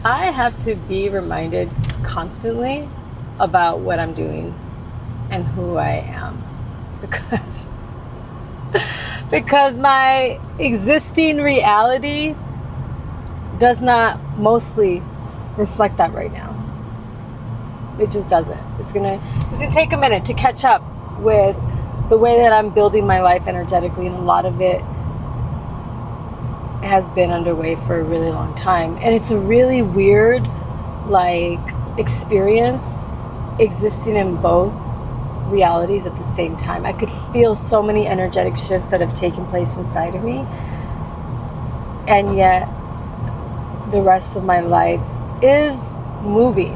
I have to be reminded constantly about what I'm doing and who I am, because my existing reality does not mostly reflect that right now. It just doesn't. It's gonna take a minute to catch up with the way that I'm building my life energetically, and a lot of it has been underway for a really long time. And it's a really weird experience existing in both realities at the same time. I could feel so many energetic shifts that have taken place inside of me, and yet the rest of my life is moving,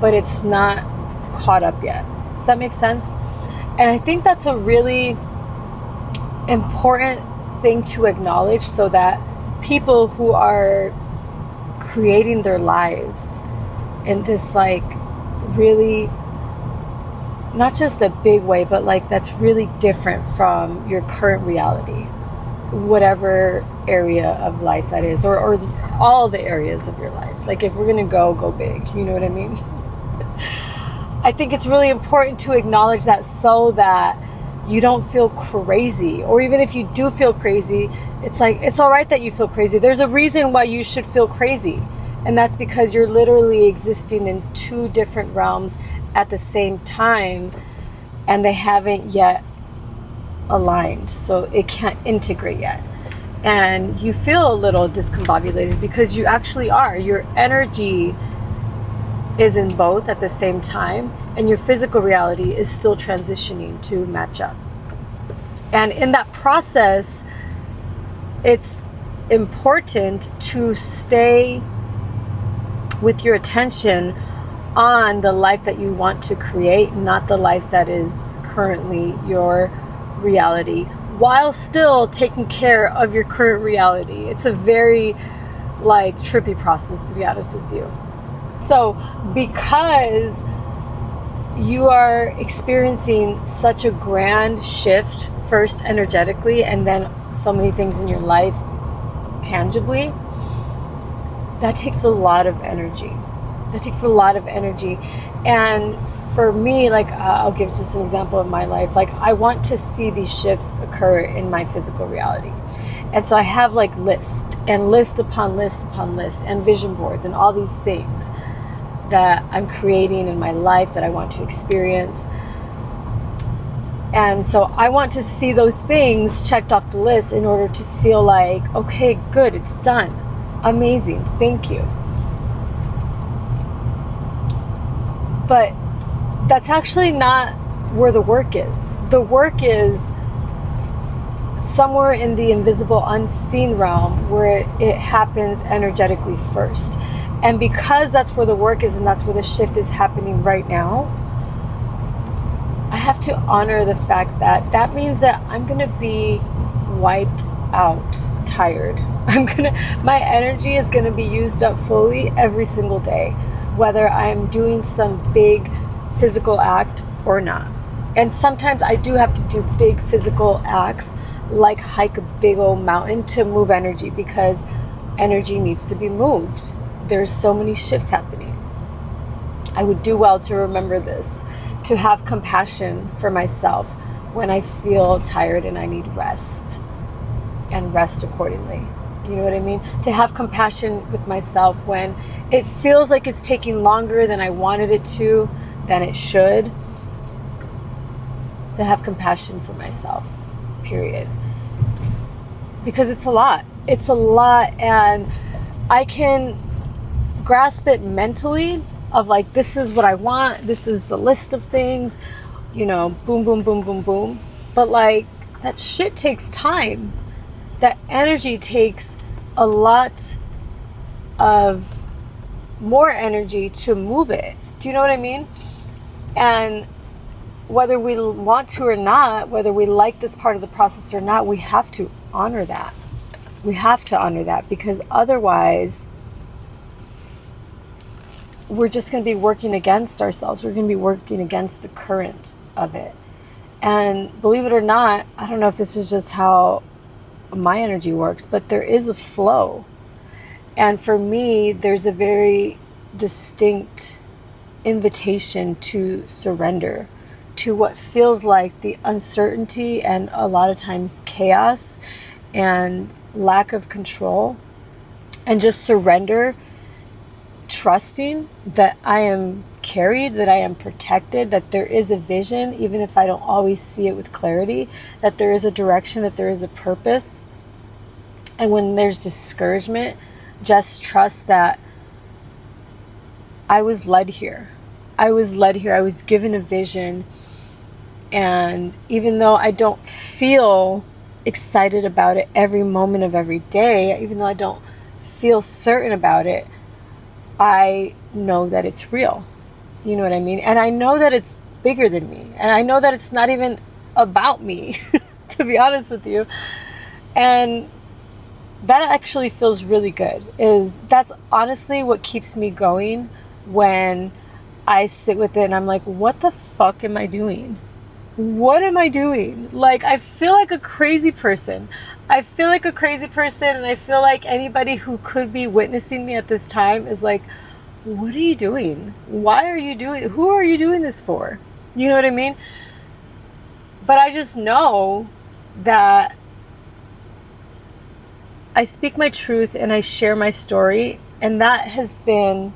but it's not caught up yet. Does that make sense? And I think that's a really important thing to acknowledge, so that people who are creating their lives in this really, not just a big way, but that's really different from your current reality, whatever area of life that is, or all the areas of your life. If we're gonna go big, you know what I mean? I think it's really important to acknowledge that, so that you don't feel crazy. Or even if you do feel crazy, it's all right that you feel crazy. There's a reason why you should feel crazy, and that's because you're literally existing in two different realms at the same time, and they haven't yet aligned, so it can't integrate yet. And you feel a little discombobulated because you actually are. Your energy is in both at the same time, and your physical reality is still transitioning to match up. And in that process, it's important to stay with your attention on the life that you want to create, not the life that is currently your reality, while still taking care of your current reality. It's a very trippy process, to be honest with you. So because you are experiencing such a grand shift, first energetically, and then so many things in your life tangibly, that takes a lot of energy. And for me, I'll give just an example of my life. I want to see these shifts occur in my physical reality. And so I have list upon list upon list, and vision boards, and all these things that I'm creating in my life that I want to experience. And so I want to see those things checked off the list in order to feel okay, good, it's done. Amazing, thank you. But that's actually not where the work is. The work is somewhere in the invisible, unseen realm, where it happens energetically first. And because that's where the work is, and that's where the shift is happening right now, I have to honor the fact that that means that I'm going to be wiped out, tired. My energy is going to be used up fully every single day, whether I'm doing some big physical act or not. And sometimes I do have to do big physical acts, like hike a big old mountain, to move energy, because energy needs to be moved. There's so many shifts happening. I would do well to remember this, to have compassion for myself when I feel tired and I need rest, and rest accordingly. You know what I mean? To have compassion with myself when it feels like it's taking longer than I wanted it to, than it should. To have compassion for myself, period. Because it's a lot. It's a lot, and I can grasp it mentally of this is what I want, this is the list of things, boom, boom, boom, boom, boom. But that shit takes time. That energy takes a lot of more energy to move it. Do you know what I mean? And whether we want to or not, whether we like this part of the process or not, we have to honor that. We have to honor that, because otherwise we're just going to be working against ourselves. We're going to be working against the current of it. And believe it or not, I don't know if this is just how my energy works, but there is a flow. And for me, there's a very distinct invitation to surrender to what feels like the uncertainty and a lot of times chaos and lack of control, and just surrender, trusting that I am carried, that I am protected, that there is a vision, even if I don't always see it with clarity, that there is a direction, that there is a purpose. And when there's discouragement, just trust that I was led here. I was led here. I was given a vision. And even though I don't feel excited about it every moment of every day, even though I don't feel certain about it, I know that it's real. You know what I mean? And I know that it's bigger than me. And I know that it's not even about me, to be honest with you. And that actually feels really good. That's honestly what keeps me going when I sit with it and I'm like, what the fuck am I doing? What am I doing? Like, I feel like a crazy person. I feel like a crazy person, and I feel like anybody who could be witnessing me at this time is like, what are you doing? Why are you doing? Who are you doing this for? You know what I mean? But I just know that I speak my truth and I share my story, and that has been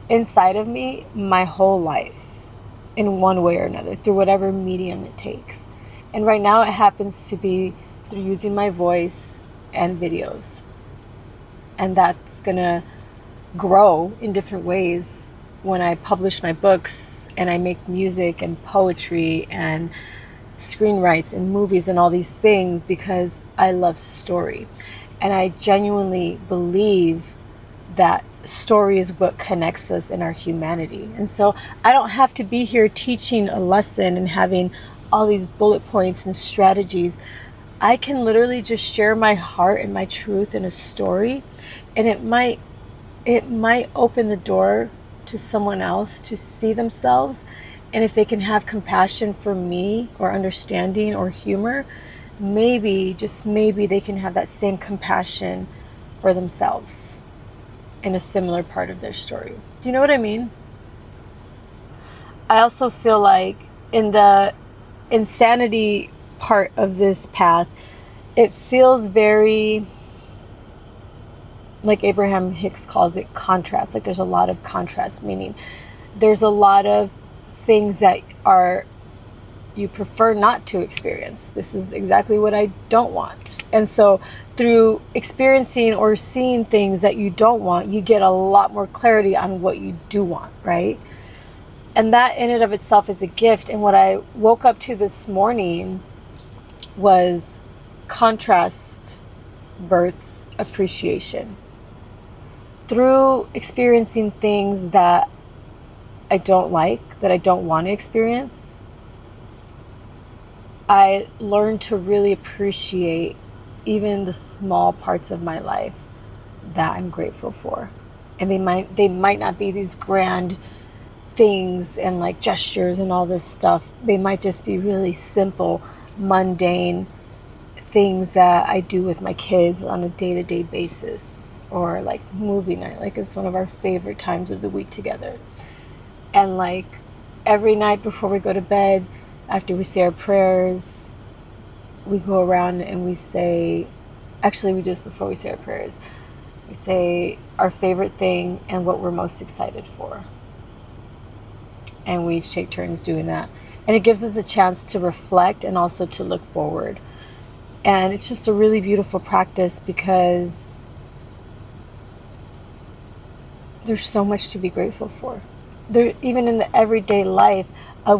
inside of me my whole life in one way or another, through whatever medium it takes. And right now it happens to be through using my voice and videos. And that's gonna grow in different ways when I publish my books and I make music and poetry and screenwrites and movies and all these things, because I love story. And I genuinely believe that story is what connects us in our humanity. And so I don't have to be here teaching a lesson and having all these bullet points and strategies. I can literally just share my heart and my truth in a story, and it might open the door to someone else to see themselves. And if they can have compassion for me or understanding or humor, maybe, just maybe, they can have that same compassion for themselves in a similar part of their story. Do you know what I mean? I also feel like in the insanity part of this path, it feels very, like Abraham Hicks calls it, contrast. Like there's a lot of contrast, meaning there's a lot of things that you prefer not to experience. This is exactly what I don't want. And so through experiencing or seeing things that you don't want, you get a lot more clarity on what you do want, right? And that in and of itself is a gift. And what I woke up to this morning was contrast births appreciation. Through experiencing things that I don't like, that I don't want to experience, I learned to really appreciate even the small parts of my life that I'm grateful for. And they might not be these grand things and like gestures and all this stuff. They might just be really simple, mundane things that I do with my kids on a day-to-day basis, or like movie night. Like it's one of our favorite times of the week together. And like every night before we go to bed, after we say our prayers, we go around and we say, actually we just, before we say our prayers, we say our favorite thing and what we're most excited for. And we each take turns doing that. And it gives us a chance to reflect and also to look forward. And it's just a really beautiful practice, because there's so much to be grateful for. There, even in the everyday life,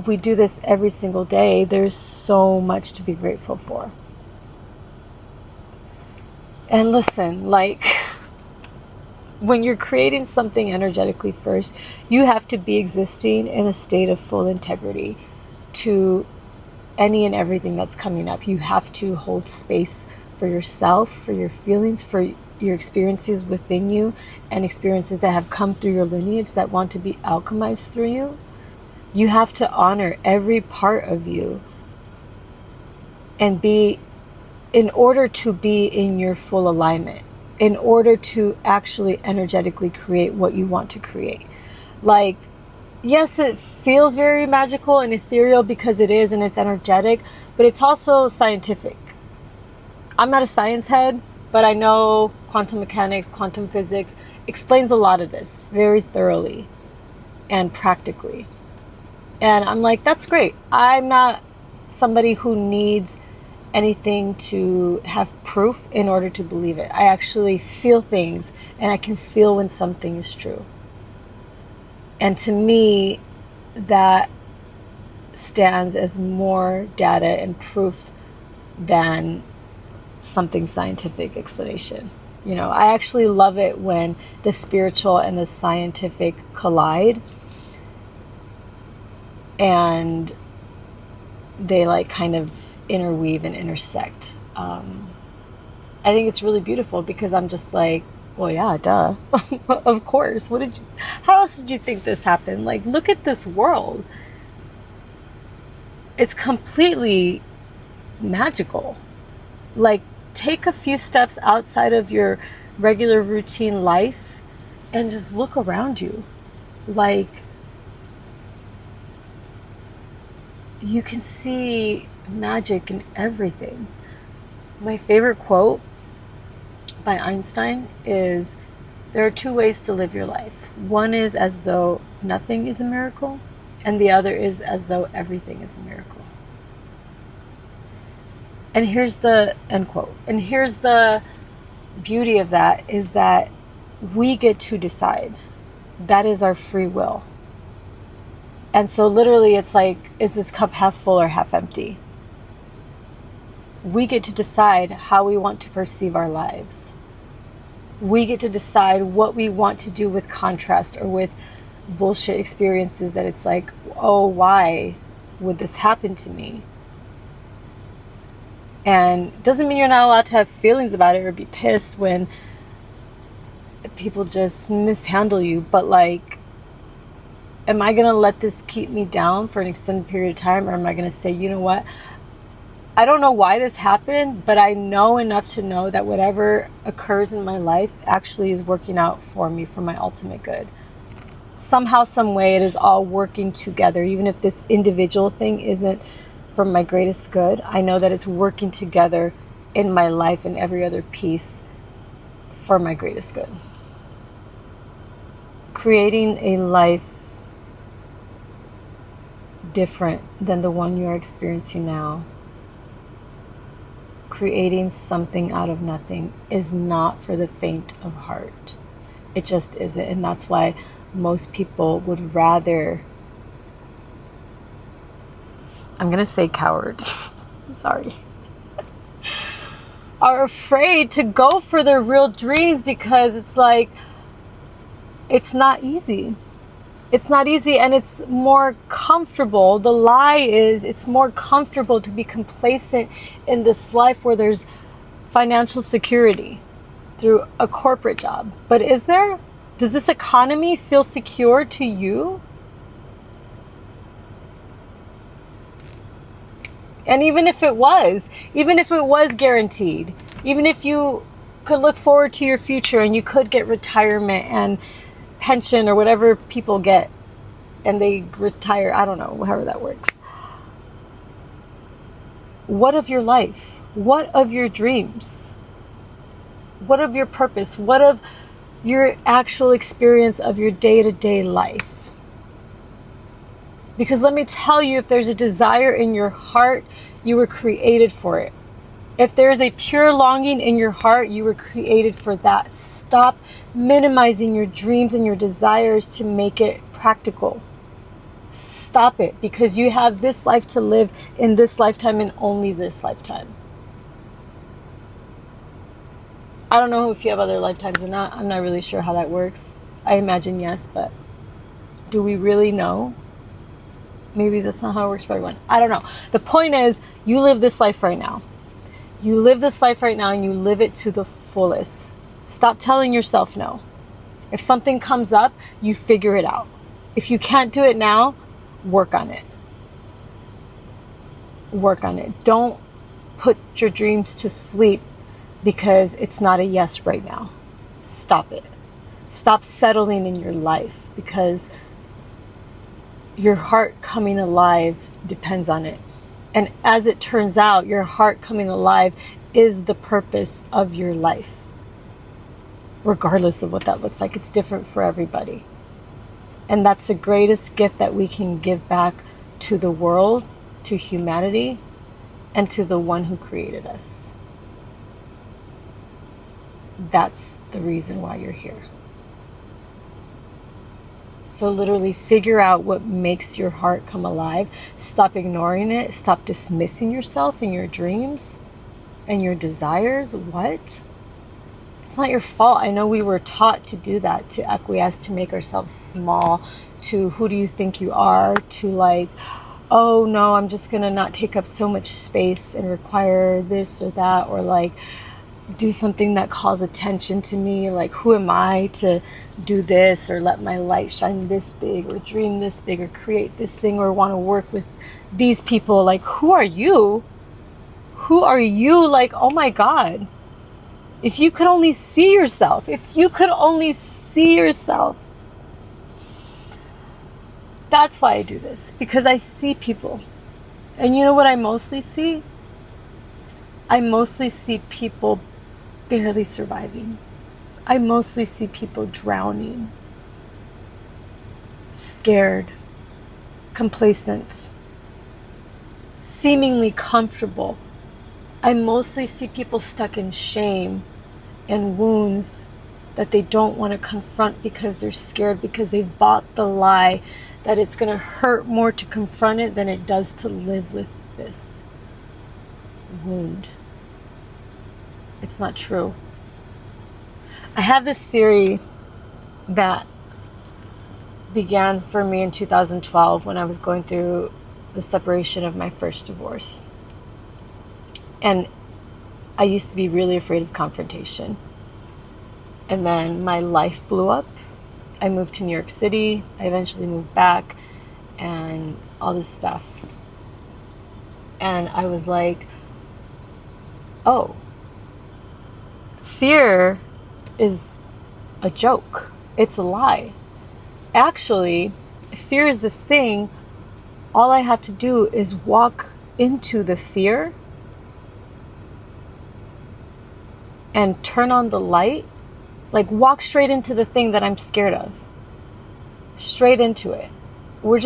we do this every single day, there's so much to be grateful for. And listen, like, when you're creating something energetically first, you have to be existing in a state of full integrity to any and everything that's coming up. You have to hold space for yourself, for your feelings, for your experiences within you, and experiences that have come through your lineage that want to be alchemized through you. You have to honor every part of you and be, in order to be in your full alignment, in order to actually energetically create what you want to create. Like, yes, it feels very magical and ethereal because it is, and it's energetic, but it's also scientific. I'm not a science head, but I know quantum mechanics, quantum physics explains a lot of this very thoroughly and practically. And I'm like, that's great. I'm not somebody who needs anything to have proof in order to believe it. I actually feel things, and I can feel when something is true. And to me, that stands as more data and proof than something scientific explanation. You know, I actually love it when the spiritual and the scientific collide and they like kind of interweave and intersect. I think it's really beautiful because I'm just like, well, yeah, duh. Of course. How else did you think this happened? Like, look at this world. It's completely magical. Like, take a few steps outside of your regular routine life and just look around you. Like, you can see magic in everything. My favorite quote by Einstein is, there are two ways to live your life. One is as though nothing is a miracle, and the other is as though everything is a miracle. And here's the end quote. And here's the beauty of that, is that we get to decide. That is our free will. And so literally it's like, is this cup half full or half empty? We get to decide how we want to perceive our lives. We get to decide what we want to do with contrast or with bullshit experiences that it's like, oh, why would this happen to me? And it doesn't mean you're not allowed to have feelings about it or be pissed when people just mishandle you. But like, am I going to let this keep me down for an extended period of time? Or am I going to say, you know what? I don't know why this happened, but I know enough to know that whatever occurs in my life actually is working out for me for my ultimate good. Somehow, some way, it is all working together. Even if this individual thing isn't for my greatest good, I know that it's working together in my life and every other piece for my greatest good. Creating a life different than the one you are experiencing now, creating something out of nothing, is not for the faint of heart. It just isn't. And that's why most people would rather, I'm going to say coward, I'm sorry, are afraid to go for their real dreams, because it's like, it's not easy. It's not easy, and it's more comfortable. The lie is, it's more comfortable to be complacent in this life where there's financial security through a corporate job. But is there? Does this economy feel secure to you? And even if it was guaranteed, even if you could look forward to your future and you could get retirement and pension or whatever people get and they retire, I don't know, however that works. What of your life? What of your dreams? What of your purpose? What of your actual experience of your day-to-day life? Because let me tell you, if there's a desire in your heart, you were created for it. If there is a pure longing in your heart, you were created for that. Stop minimizing your dreams and your desires to make it practical. Stop it, because you have this life to live in this lifetime and only this lifetime. I don't know if you have other lifetimes or not. I'm not really sure how that works. I imagine yes, but do we really know? Maybe that's not how it works for everyone. I don't know. The point is, you live this life right now. You live this life right now and you live it to the fullest. Stop telling yourself no. If something comes up, you figure it out. If you can't do it now, work on it. Work on it. Don't put your dreams to sleep because it's not a yes right now. Stop it. Stop settling in your life, because your heart coming alive depends on it. And as it turns out, your heart coming alive is the purpose of your life. Regardless of what that looks like, it's different for everybody. And that's the greatest gift that we can give back to the world, to humanity, and to the one who created us. That's the reason why you're here. So literally figure out what makes your heart come alive. Stop ignoring it. Stop dismissing yourself and your dreams and your desires. What? It's not your fault. I know we were taught to do that, to acquiesce, to make ourselves small, to who do you think you are, to like, oh no, I'm just going to not take up so much space and require this or that, or like do something that calls attention to me. Like, who am I to do this, or let my light shine this big, or dream this big, or create this thing, or want to work with these people? Like, who are you? Who are you? Like, oh my God. If you could only see yourself, if you could only see yourself. That's why I do this, because I see people. And you know what I mostly see? I mostly see people barely surviving. I mostly see people drowning, scared, complacent, seemingly comfortable. I mostly see people stuck in shame and wounds that they don't want to confront because they're scared, because they've bought the lie that it's going to hurt more to confront it than it does to live with this wound. It's not true. I have this theory that began for me in 2012 when I was going through the separation of my first divorce. And I used to be really afraid of confrontation. And then my life blew up. I moved to New York City. I eventually moved back and all this stuff. And I was like, oh, fear is a joke. It's a lie. Actually, fear is this thing. All I have to do is walk into the fear and turn on the light. Like, walk straight into the thing that I'm scared of. Straight into it. We're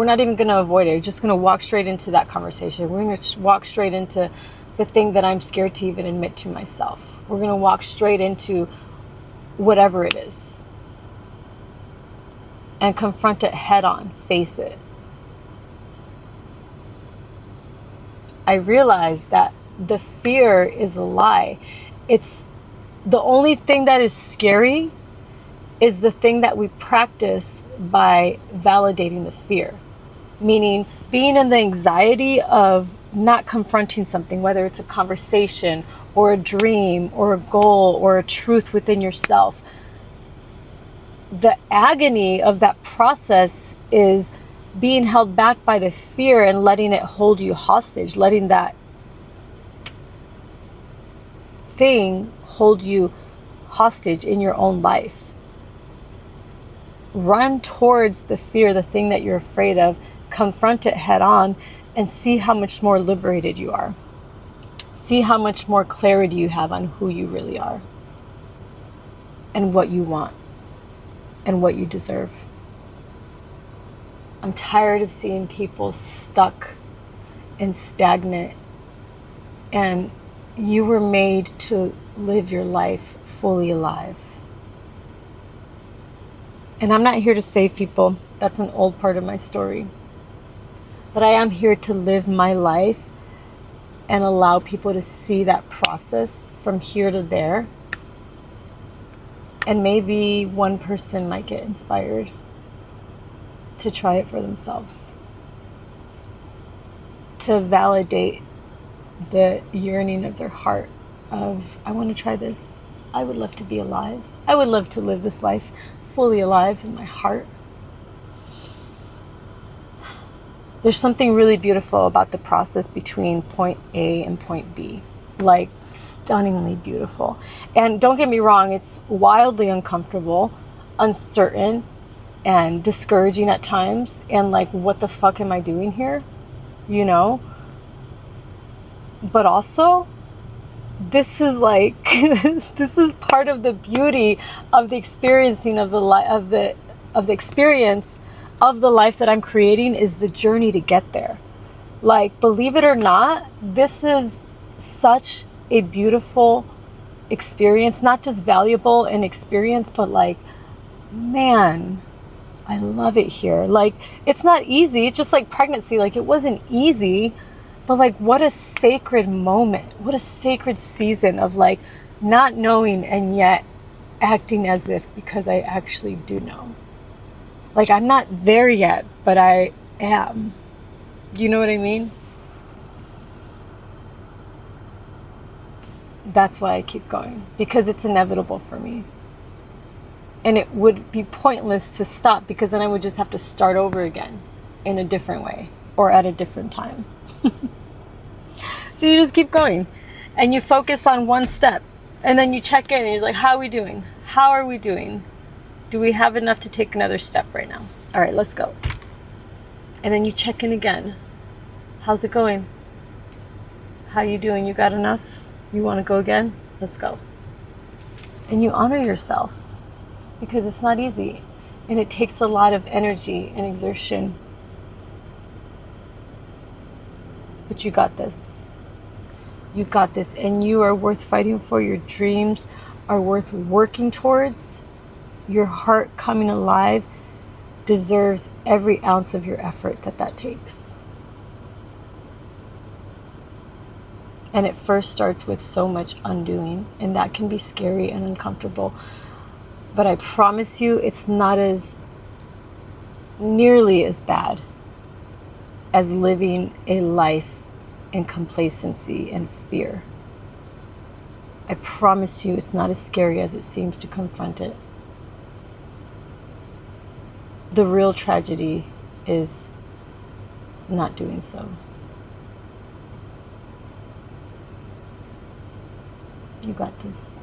not even gonna avoid it. We're just gonna walk straight into that conversation. We're gonna walk straight into the thing that I'm scared to even admit to myself. We're gonna walk straight into whatever it is and confront it head on, face it. I realized that the fear is a lie. It's the only thing that is scary is the thing that we practice by validating the fear. Meaning being in the anxiety of not confronting something, whether it's a conversation or a dream or a goal or a truth within yourself. The agony of that process is being held back by the fear and letting it hold you hostage, letting that thing hold you hostage in your own life. Run towards the fear, the thing that you're afraid of, confront it head on, and see how much more liberated you are. See how much more clarity you have on who you really are and what you want and what you deserve. I'm tired of seeing people stuck and stagnant, and you were made to live your life fully alive. And I'm not here to save people. That's an old part of my story. But I am here to live my life and allow people to see that process from here to there. And maybe one person might get inspired to try it for themselves. To validate the yearning of their heart of, I want to try this. I would love to be alive. I would love to live this life fully alive in my heart. There's something really beautiful about the process between point A and point B. like stunningly beautiful. And don't get me wrong, it's wildly uncomfortable, uncertain, and discouraging at times, and like, what the fuck am I doing here? You know? But also, this is like this is part of the beauty of the experiencing of the experience of the life that I'm creating, is the journey to get there. Like, believe it or not, this is such a beautiful experience, not just valuable in experience, but like, man, I love it here. Like, it's not easy. It's just like pregnancy. Like, it wasn't easy, but like, what a sacred moment. What a sacred season of like not knowing and yet acting as if, because I actually do know. Like, I'm not there yet, but I am. You know what I mean? That's why I keep going, because it's inevitable for me. And it would be pointless to stop, because then I would just have to start over again in a different way or at a different time. So you just keep going and you focus on one step, and then you check in and you're like, how are we doing? How are we doing? Do we have enough to take another step right now? All right, let's go. And then you check in again. How's it going? How you doing? You got enough? You want to go again? Let's go. And you honor yourself, because it's not easy and it takes a lot of energy and exertion. But you got this. You got this, and you are worth fighting for. Your dreams are worth working towards. Your heart coming alive deserves every ounce of your effort that takes. And it first starts with so much undoing, and that can be scary and uncomfortable. But I promise you, it's not nearly as bad as living a life in complacency and fear. I promise you, it's not as scary as it seems to confront it. The real tragedy is not doing so. You got this.